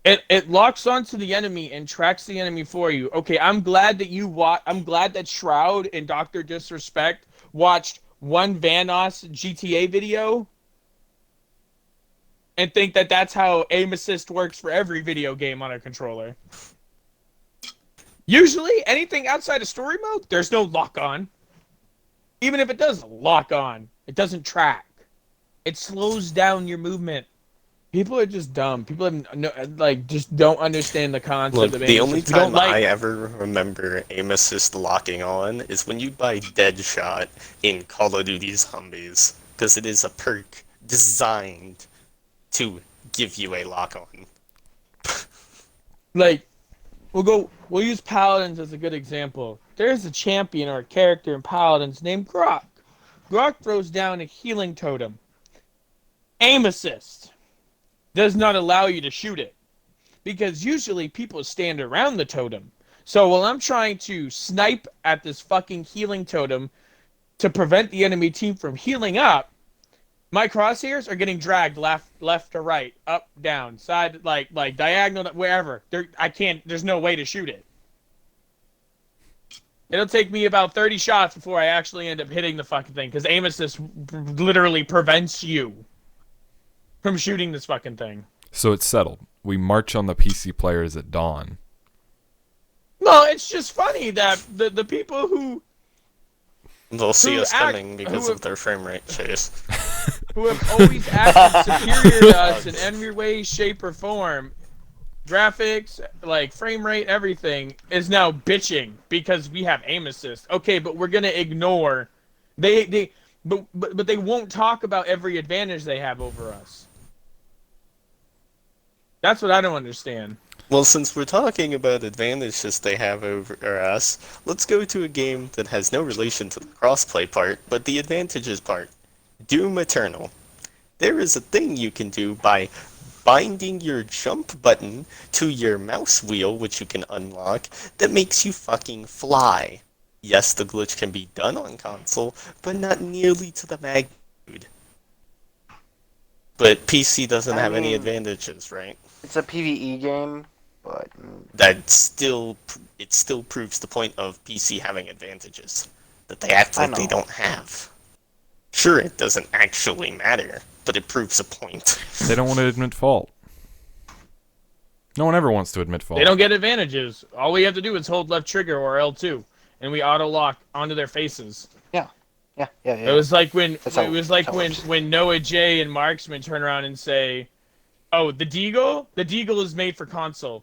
Speaker 3: It locks onto the enemy and tracks the enemy for you. Okay, I'm glad that Shroud and Dr. Disrespect watched one Vanoss GTA video and think that that's how aim assist works for every video game on a controller. Usually, anything outside of story mode, there's no lock on. Even if it does lock on, it doesn't track. It slows down your movement. People are just dumb. People have just don't understand the concept
Speaker 4: Look,
Speaker 3: of aim
Speaker 4: the only
Speaker 3: assist. We don't
Speaker 4: time I ever remember aim assist locking on is when you buy Deadshot in Call of Duty Zombies, because it is a perk designed to give you a lock on.
Speaker 3: Like, we'll use Paladins as a good example. There's a champion or a character in Paladins named Grok. Grok throws down a healing totem. Aim assist does not allow you to shoot it, because usually people stand around the totem. So while I'm trying to snipe at this fucking healing totem to prevent the enemy team from healing up, my crosshairs are getting dragged left to right, up, down, side, like diagonal, wherever. There's no way to shoot it. It'll take me about 30 shots before I actually end up hitting the fucking thing, because aim assist literally prevents you from shooting this fucking thing.
Speaker 1: So it's settled. We march on the PC players at dawn.
Speaker 3: No, it's just funny that the people who
Speaker 4: They'll see
Speaker 3: Who
Speaker 4: us
Speaker 3: act-
Speaker 4: coming because
Speaker 3: who-
Speaker 4: of their frame rate chase.
Speaker 3: who have always acted superior to us in every way, shape, or form, graphics, like frame rate, everything, is now bitching because we have aim assist. Okay, but we're gonna ignore but they won't talk about every advantage they have over us. That's what I don't understand.
Speaker 4: Well, since we're talking about advantages they have over us, let's go to a game that has no relation to the crossplay part, but the advantages part. Doom Eternal. There is a thing you can do by binding your jump button to your mouse wheel, which you can unlock, that makes you fucking fly. Yes, the glitch can be done on console, but not nearly to the magnitude. But PC doesn't have any advantages, right?
Speaker 2: It's a PvE game, but
Speaker 4: It still proves the point of PC having advantages that they act
Speaker 2: I
Speaker 4: like they
Speaker 2: know.
Speaker 4: don't have. Sure, it doesn't actually matter, but it proves a point.
Speaker 1: They don't want to admit fault. No one ever wants to admit fault.
Speaker 3: They don't get advantages. All we have to do is hold left trigger or L2, and we auto lock onto their faces.
Speaker 2: yeah.
Speaker 3: It was like when
Speaker 2: That's how-
Speaker 3: it was like
Speaker 2: that's how it works.
Speaker 3: when Noah J and Marksman turn around and say, "Oh, the Deagle is made for console."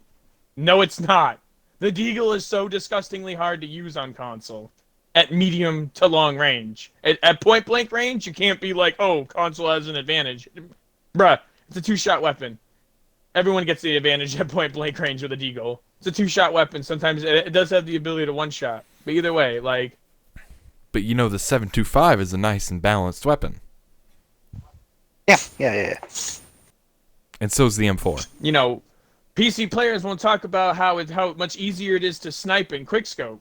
Speaker 3: No, it's not. The Deagle is so disgustingly hard to use on console at medium to long range. At point blank range, you can't be like, "Oh, console has an advantage." Bruh, it's a 2-shot weapon. Everyone gets the advantage at point blank range with a Deagle. It's a 2-shot weapon. Sometimes it does have the ability to 1-shot. But either way, like,
Speaker 1: But you know the 725 is a nice and balanced weapon.
Speaker 2: Yeah.
Speaker 1: And so's the M4.
Speaker 3: you know, PC players won't talk about how much easier it is to snipe in quickscope,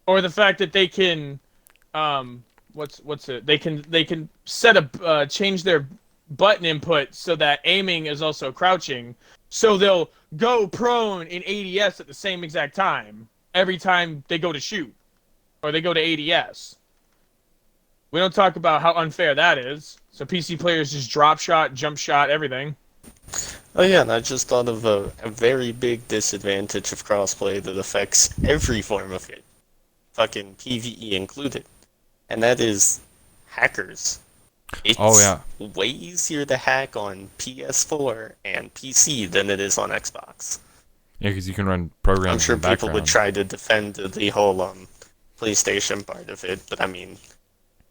Speaker 3: or the fact that they can, they can set a change their button input so that aiming is also crouching, so they'll go prone in ADS at the same exact time every time they go to shoot, or they go to ADS. We don't talk about how unfair that is. So PC players just drop shot, jump shot, everything.
Speaker 4: Oh yeah, and I just thought of a very big disadvantage of crossplay that affects every form of it. Fucking PvE included. And that is hackers. It's
Speaker 1: Oh, yeah.
Speaker 4: way easier to hack on PS4 and PC than it is on Xbox.
Speaker 1: Yeah, because you can run programs
Speaker 4: I'm sure
Speaker 1: in the
Speaker 4: people would
Speaker 1: background.
Speaker 4: try to defend the whole PlayStation part of it, but I mean,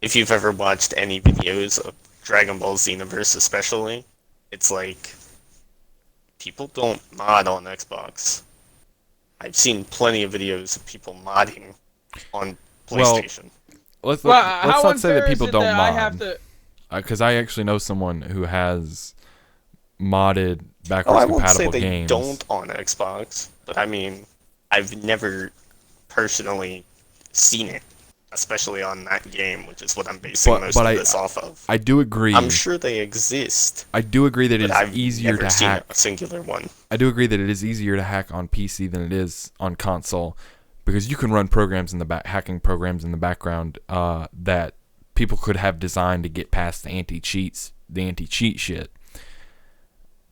Speaker 4: if you've ever watched any videos of Dragon Ball Xenoverse especially, it's like, people don't mod on Xbox. I've seen plenty of videos of people modding on
Speaker 1: Well,
Speaker 4: PlayStation.
Speaker 1: Let's
Speaker 3: Well,
Speaker 1: not
Speaker 3: how
Speaker 1: say that
Speaker 3: unfair
Speaker 1: people
Speaker 3: is it
Speaker 1: don't
Speaker 3: that I have
Speaker 1: mod.
Speaker 3: to?
Speaker 1: Because I actually know someone who has modded
Speaker 4: Oh,
Speaker 1: backwards
Speaker 4: I won't say
Speaker 1: compatible
Speaker 4: they
Speaker 1: games.
Speaker 4: don't on Xbox, but I mean, I've never personally seen it, especially on that game, which is what I'm basing most of this off of.
Speaker 1: I do agree.
Speaker 4: I'm sure they exist,
Speaker 1: I do agree that
Speaker 4: but
Speaker 1: it's
Speaker 4: I've
Speaker 1: easier
Speaker 4: never
Speaker 1: to
Speaker 4: seen
Speaker 1: hack.
Speaker 4: a singular one.
Speaker 1: I do agree that it is easier to hack on PC than it is on console, because you can run programs in the hacking programs in the background that people could have designed to get past the anti-cheat shit.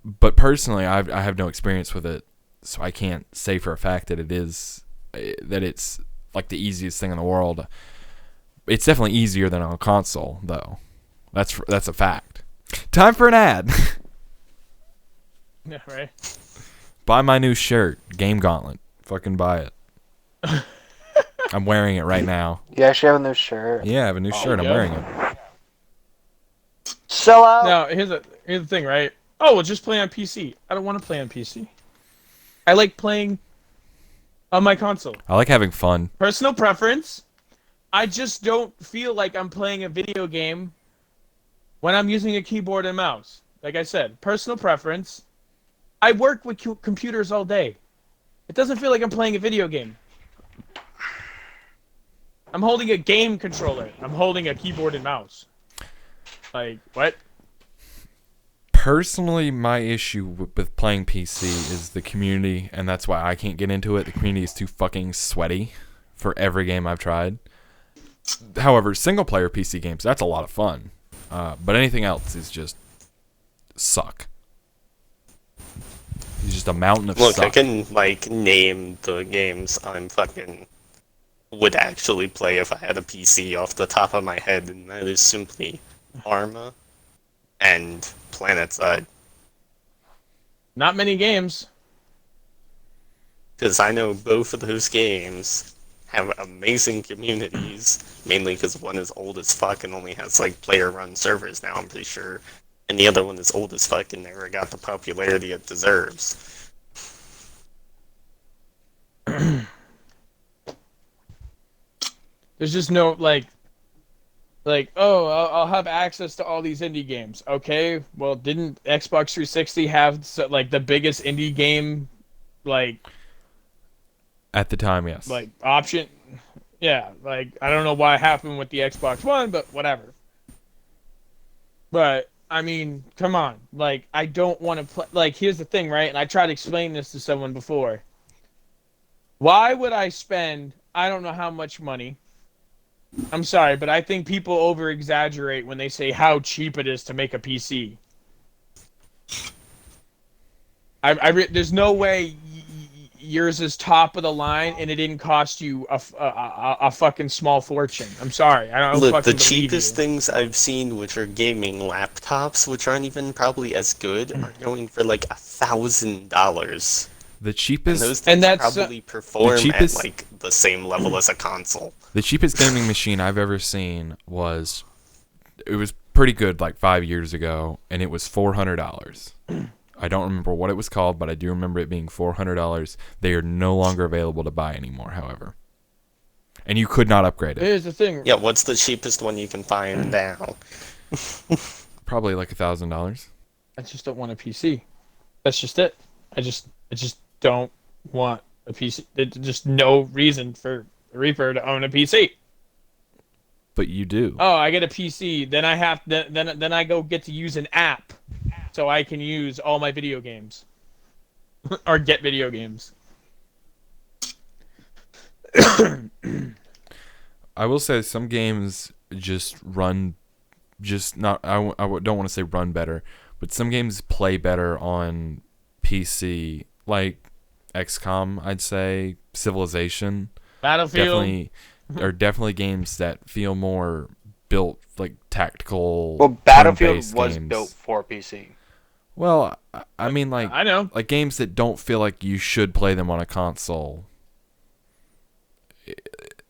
Speaker 1: But personally, I have no experience with it, so I can't say for a fact that it's like the easiest thing in the world. It's definitely easier than on a console, though. That's a fact. Time for an ad.
Speaker 3: Yeah, right.
Speaker 1: Buy my new shirt, Game Gauntlet. Fucking buy it. I'm wearing it right now.
Speaker 2: You actually have a new shirt.
Speaker 1: Yeah, I have a new shirt. I'm
Speaker 3: yeah.
Speaker 1: wearing it.
Speaker 2: Sell out.
Speaker 3: Now here's the thing, right? Oh, well, just play on PC. I don't want to play on PC. I like playing on my console.
Speaker 1: I like having fun.
Speaker 3: Personal preference. I just don't feel like I'm playing a video game when I'm using a keyboard and mouse. Like I said, personal preference. I work with computers all day. It doesn't feel like I'm playing a video game. I'm holding a game controller. I'm holding a keyboard and mouse. Like, what?
Speaker 1: Personally, my issue with playing PC is the community, and that's why I can't get into it. The community is too fucking sweaty for every game I've tried. However, single-player PC games, that's a lot of fun. But anything else is just suck. It's just a mountain of
Speaker 4: Look,
Speaker 1: suck.
Speaker 4: I can, like, name the games would actually play if I had a PC off the top of my head, and that is simply Arma and PlanetSide.
Speaker 3: Not many games.
Speaker 4: Because I know both of those games have amazing communities, mainly because one is old as fuck and only has, like, player-run servers now, I'm pretty sure. And the other one is old as fuck and never got the popularity it deserves.
Speaker 3: There's just no, like, oh, I'll have access to all these indie games. Okay, well, didn't Xbox 360 have, like, the biggest indie game, like,
Speaker 1: At the time, yes.
Speaker 3: like, option? Yeah, like, I don't know why it happened with the Xbox One, but whatever. But, I mean, come on. Like, I don't want to play. Like, here's the thing, right? And I tried to explain this to someone before. Why would I spend, I don't know how much money. I'm sorry, but I think people over-exaggerate when they say how cheap it is to make a PC. There's no way yours is top of the line and it didn't cost you a fucking small fortune. I'm sorry. I don't
Speaker 4: Look,
Speaker 3: fucking
Speaker 4: the
Speaker 3: believe
Speaker 4: cheapest
Speaker 3: you.
Speaker 4: things I've seen, which are gaming laptops, which aren't even probably as good, are going for like $1,000.
Speaker 1: The
Speaker 4: And
Speaker 1: cheapest
Speaker 4: those things
Speaker 3: that's,
Speaker 4: probably perform
Speaker 1: cheapest-
Speaker 4: at like the same level as a console.
Speaker 1: the cheapest gaming machine I've ever seen was pretty good like 5 years ago, and it was $400. I don't remember what it was called, but I do remember it being $400. They are no longer available to buy anymore, however. And you could not upgrade it.
Speaker 3: Here's the thing.
Speaker 4: Yeah, what's the cheapest one you can find now?
Speaker 1: Probably like $1,000.
Speaker 3: I just don't want a PC. That's just it. I just don't want a PC. There's just no reason for Reaper to own a PC.
Speaker 1: But you do.
Speaker 3: Oh, I get a PC, then I have then I go get to use an app, so I can use all my video games, or get video games.
Speaker 1: I will say some games just run, just not. Don't want to say run better, but some games play better on PC, like XCOM. I'd say Civilization.
Speaker 3: Battlefield.
Speaker 1: Definitely games that feel more built, like tactical.
Speaker 2: Well, Battlefield
Speaker 1: turn-based
Speaker 2: was
Speaker 1: games.
Speaker 2: built for PC.
Speaker 1: Well, I mean, like
Speaker 3: I know.
Speaker 1: like games that don't feel like you should play them on a console.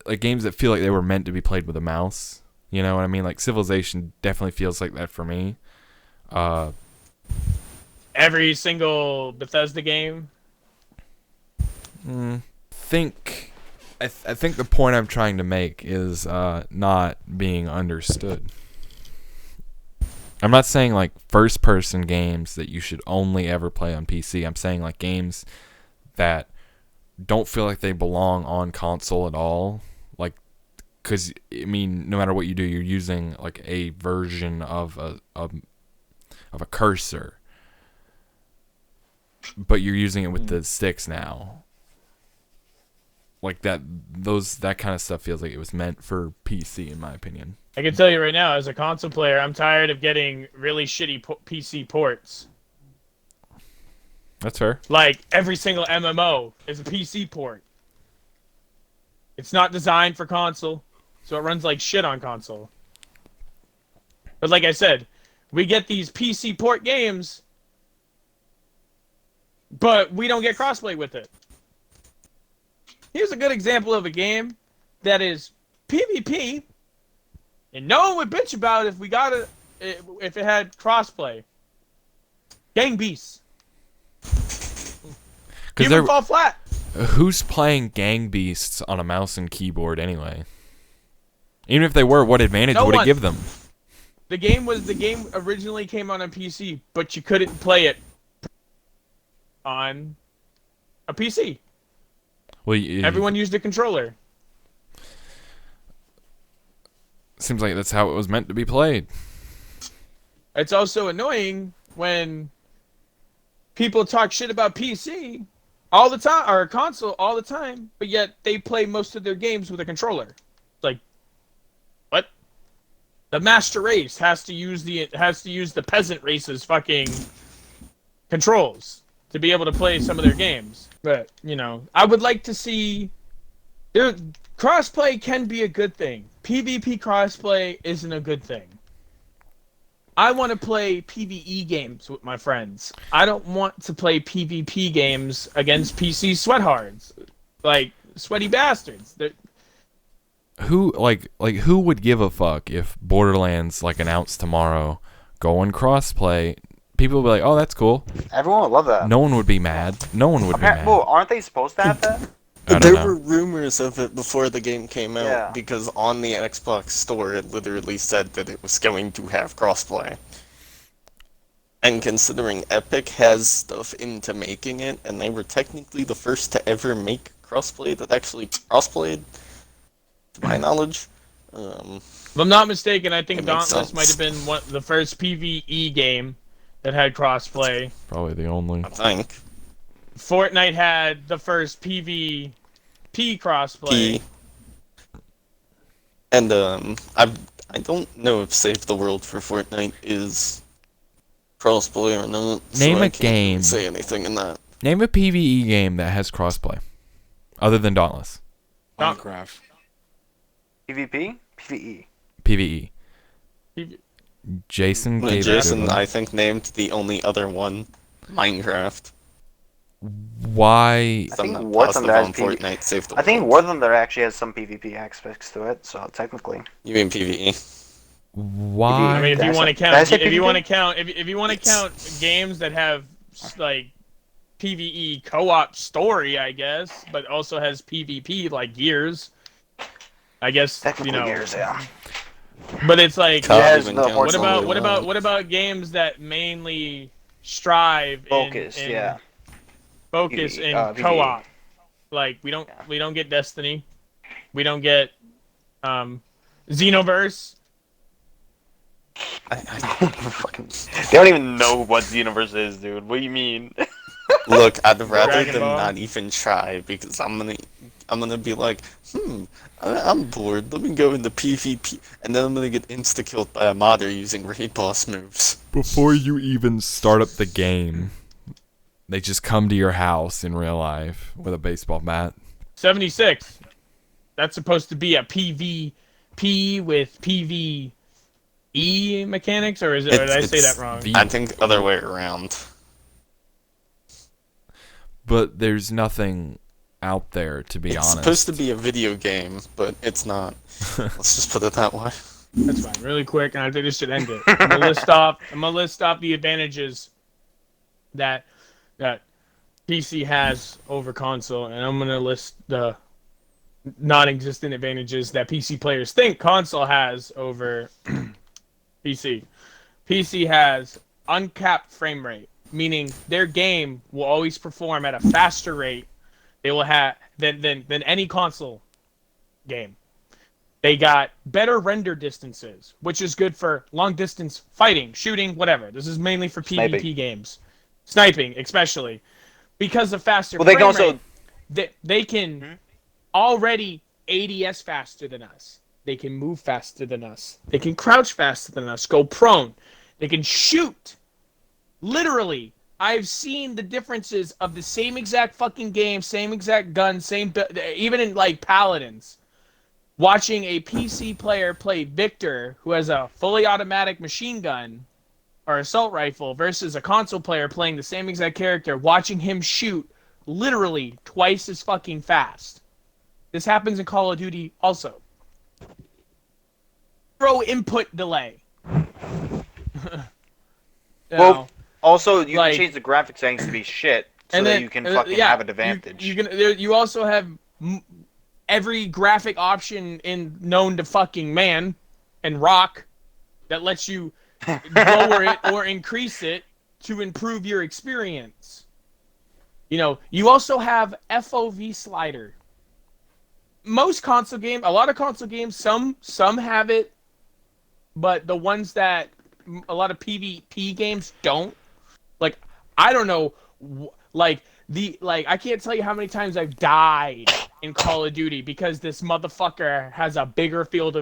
Speaker 1: Like games that feel like they were meant to be played with a mouse. You know what I mean? Like Civilization definitely feels like that for me.
Speaker 3: Every single Bethesda game.
Speaker 1: I think the point I'm trying to make is not being understood. I'm not saying like first-person games that you should only ever play on PC. I'm saying like games that don't feel like they belong on console at all. Like, because I mean, no matter what you do, you're using like a version of a cursor, but you're using it with the sticks now. Like that kind of stuff feels like it was meant for PC, in my opinion.
Speaker 3: I can tell you right now, as a console player, I'm tired of getting really shitty PC ports.
Speaker 1: That's fair.
Speaker 3: Like, every single MMO is a PC port. It's not designed for console, so it runs like shit on console. But like I said, we get these PC port games, but we don't get crossplay with it. Here's a good example of a game that is PvP, and no one would bitch about if if it had crossplay. Gang Beasts. Even Fall Flat.
Speaker 1: Who's playing Gang Beasts on a mouse and keyboard anyway? Even if they were, what advantage would it give them?
Speaker 3: The game originally came on a PC, but you couldn't play it on a PC.
Speaker 1: Well,
Speaker 3: Everyone used a controller.
Speaker 1: Seems like that's how it was meant to be played.
Speaker 3: It's also annoying when people talk shit about PC, all the time, or a console all the time, but yet they play most of their games with a controller. It's like, what? The master race has to use the peasant race's fucking controls to be able to play some of their games. But I would like to see. Crossplay can be a good thing. PvP crossplay isn't a good thing. I want to play PvE games with my friends. I don't want to play PvP games against PC sweathards, like sweaty bastards.
Speaker 1: Who who would give a fuck if Borderlands announced tomorrow going crossplay? People would be like, "Oh, that's cool."
Speaker 2: Everyone would love that.
Speaker 1: No one would be mad. No one would be mad.
Speaker 2: Well, aren't they supposed to have that?
Speaker 1: I don't know.
Speaker 4: There were rumors of it before the game came out,
Speaker 2: Yeah.
Speaker 4: because on the Xbox store it literally said that it was going to have crossplay. And considering Epic has stuff into making it, and they were technically the first to ever make crossplay that actually crossplayed, to my knowledge.
Speaker 3: If I'm not mistaken, I think
Speaker 4: It makes
Speaker 3: Dauntless
Speaker 4: sense.
Speaker 3: might have been the first PvE game that had crossplay.
Speaker 1: Probably the only.
Speaker 4: I think.
Speaker 3: Fortnite had the first PvP crossplay.
Speaker 4: P. And I don't know if Save the World for Fortnite is crossplay or not.
Speaker 1: Name
Speaker 4: so I
Speaker 1: a
Speaker 4: can't
Speaker 1: game.
Speaker 4: say anything in that.
Speaker 1: Name a PvE game that has crossplay, other than Dauntless.
Speaker 6: Minecraft.
Speaker 2: PvP? PvE.
Speaker 1: PvE.
Speaker 3: PvE.
Speaker 1: Jason gave
Speaker 4: Jason,
Speaker 1: it to
Speaker 4: I think, named the only other one, Minecraft.
Speaker 1: Why?
Speaker 2: I
Speaker 4: So I'm
Speaker 2: think
Speaker 4: not
Speaker 2: War
Speaker 4: positive
Speaker 2: Thunder
Speaker 4: on
Speaker 2: has PvP.
Speaker 4: Fortnite Save the
Speaker 2: I think
Speaker 4: World.
Speaker 2: War Thunder actually has some PvP aspects to it, so technically.
Speaker 4: You mean PvE?
Speaker 1: Why?
Speaker 3: I mean, if you
Speaker 2: Did I
Speaker 3: want to
Speaker 2: say- did I
Speaker 3: count,
Speaker 2: say
Speaker 3: if you
Speaker 2: PvP?
Speaker 3: want to count, if you want to count games that have PvE co-op story, I guess, but also has PvP like Gears. I guess
Speaker 2: Technically years, yeah.
Speaker 3: But it's like,
Speaker 4: COD
Speaker 2: has
Speaker 4: even
Speaker 2: the
Speaker 4: counts
Speaker 3: what
Speaker 2: Horizon
Speaker 3: about
Speaker 4: only
Speaker 3: what about
Speaker 4: one.
Speaker 3: what about games that mainly strive
Speaker 2: Focus,
Speaker 3: in
Speaker 2: yeah.
Speaker 3: focus
Speaker 2: PvE,
Speaker 3: in
Speaker 2: PvE.
Speaker 3: co-op? Like we don't get Destiny, we don't get Xenoverse.
Speaker 2: Fucking, they don't even know what Xenoverse is, dude. What do you mean?
Speaker 4: Look, I'd rather
Speaker 3: Dragon
Speaker 4: them
Speaker 3: Ball.
Speaker 4: not even try, because I'm gonna be like, I'm bored. Let me go into PvP, and then I'm gonna get insta killed by a modder using raid boss moves.
Speaker 1: Before you even start up the game, they just come to your house in real life with a baseball bat.
Speaker 3: 76. That's supposed to be a PvP with PvE mechanics, or is it? Or did I say
Speaker 4: It's-
Speaker 3: that wrong?
Speaker 1: V-
Speaker 4: I think other way around.
Speaker 1: But there's nothing out there, to be
Speaker 4: It's
Speaker 1: honest.
Speaker 4: supposed to be a video game, but it's not. Let's just put it that way.
Speaker 3: That's fine. Really quick, and I think this should end it. I'm gonna list off the advantages that PC has over console, and I'm gonna list the non-existent advantages that PC players think console has over PC. PC has uncapped frame rate, meaning their game will always perform at a faster rate they will have than any console game. They got better render distances, which is good for long distance fighting, shooting, whatever. This is mainly for PvP
Speaker 2: Sniping.
Speaker 3: games, sniping especially, because of faster.
Speaker 2: Well, they can
Speaker 3: frame
Speaker 2: also.
Speaker 3: rate, they can already ADS faster than us. They can move faster than us. They can crouch faster than us, go prone. They can shoot. Literally, I've seen the differences of the same exact fucking game, same exact gun, even in like Paladins. Watching a PC player play Victor, who has a fully automatic machine gun or assault rifle, versus a console player playing the same exact character, watching him shoot literally twice as fucking fast. This happens in Call of Duty also. Zero input delay.
Speaker 2: Well, also, you
Speaker 3: like-
Speaker 2: can change the graphic settings to be shit, so
Speaker 3: and
Speaker 2: that
Speaker 3: then
Speaker 2: you can fucking have an advantage.
Speaker 3: You also have every graphic option known to fucking man and rock that lets you lower it or increase it to improve your experience. You also have FOV slider. A lot of console games, some have it, but the ones that a lot of PvP games don't. Like, I don't know, like I can't tell you how many times I've died in Call of Duty because this motherfucker has a bigger field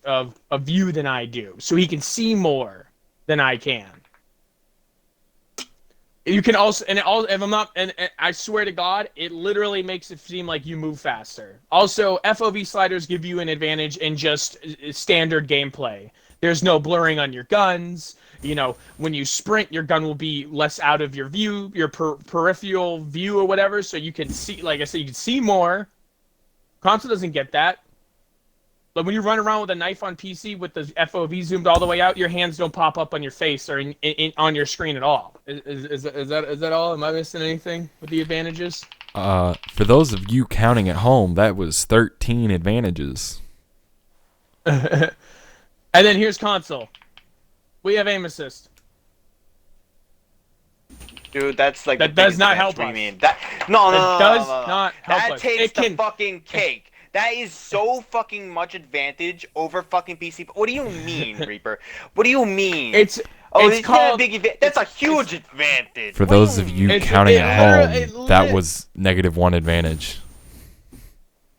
Speaker 3: of view than I do, so he can see more than I can. You can also, and if I'm not, and I swear to God, it literally makes it seem like you move faster. Also, FOV sliders give you an advantage in just standard gameplay. There's no blurring on your guns. You know, when you sprint, your gun will be less out of your view, your peripheral view or whatever, so you can see, like I said, you can see more. Console doesn't get that. But when you run around with a knife on PC with the FOV zoomed all the way out, your hands don't pop up on your face or on your screen at all. Is that all? Am I missing anything with the advantages?
Speaker 1: For those of you counting at home, that was 13 advantages.
Speaker 3: And then here's console. We have aim assist.
Speaker 2: Dude, that's like
Speaker 3: that
Speaker 2: the
Speaker 3: does
Speaker 2: biggest
Speaker 3: not
Speaker 2: advantage.
Speaker 3: help
Speaker 2: What do
Speaker 3: us.
Speaker 2: you mean? That
Speaker 3: does not help
Speaker 2: that
Speaker 3: us.
Speaker 2: takes
Speaker 3: It
Speaker 2: the
Speaker 3: can-
Speaker 2: fucking cake. That is so fucking much advantage over fucking PC. What do you mean, Reaper? What do you mean?
Speaker 3: It's called.
Speaker 2: That's a huge advantage.
Speaker 1: For
Speaker 2: What do
Speaker 1: those of you
Speaker 3: It's-
Speaker 1: counting
Speaker 3: it
Speaker 1: at
Speaker 3: literally-
Speaker 1: home, that was -1 advantage.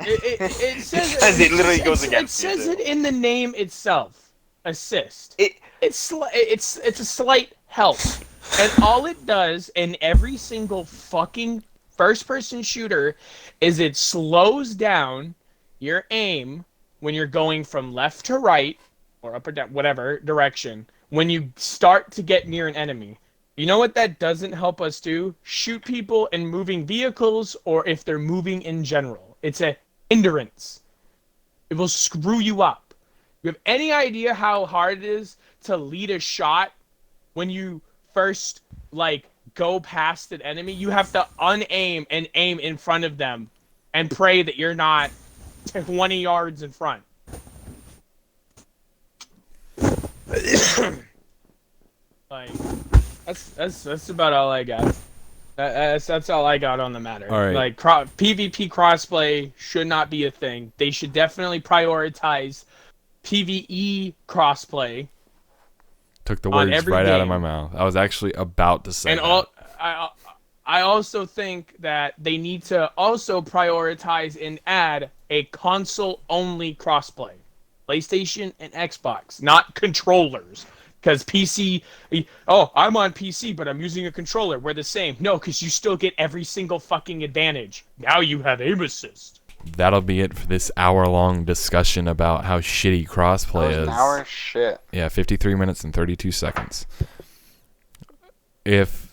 Speaker 3: It says
Speaker 2: Because it literally goes
Speaker 3: it
Speaker 2: against you,
Speaker 3: says
Speaker 2: too.
Speaker 3: it in the name itself. Assist.
Speaker 2: It
Speaker 3: It's a slight help, and all it does in every single fucking first-person shooter is it slows down your aim when you're going from left to right or up or down, whatever direction. When you start to get near an enemy, you know what that doesn't help us do? Shoot people in moving vehicles, or if they're moving in general. It's a hindrance. It will screw you up. You have any idea how hard it is to lead a shot when you first go past an enemy? You have to unaim and aim in front of them and pray that you're not 20 yards in front. That's about all I got. That's all I got on the matter.
Speaker 1: All right.
Speaker 3: PvP crossplay should not be a thing. They should definitely prioritize PvE crossplay.
Speaker 1: Took the
Speaker 3: on
Speaker 1: words
Speaker 3: every
Speaker 1: right out of
Speaker 3: game.
Speaker 1: my mouth. I was actually about to say
Speaker 3: And
Speaker 1: that.
Speaker 3: I also think that they need to also prioritize and add a console-only crossplay. PlayStation and Xbox, not controllers. Because PC, I'm on PC, but I'm using a controller. We're the same. No, because you still get every single fucking advantage. Now you have aim assist.
Speaker 1: That'll be it for this hour-long discussion about how shitty crossplay is.
Speaker 2: an hour? Shit.
Speaker 1: Yeah, 53 minutes and 32 seconds. If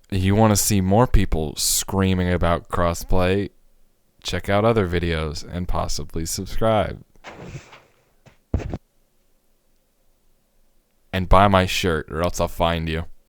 Speaker 1: you want to see more people screaming about crossplay, check out other videos and possibly subscribe. And buy my shirt, or else I'll find you.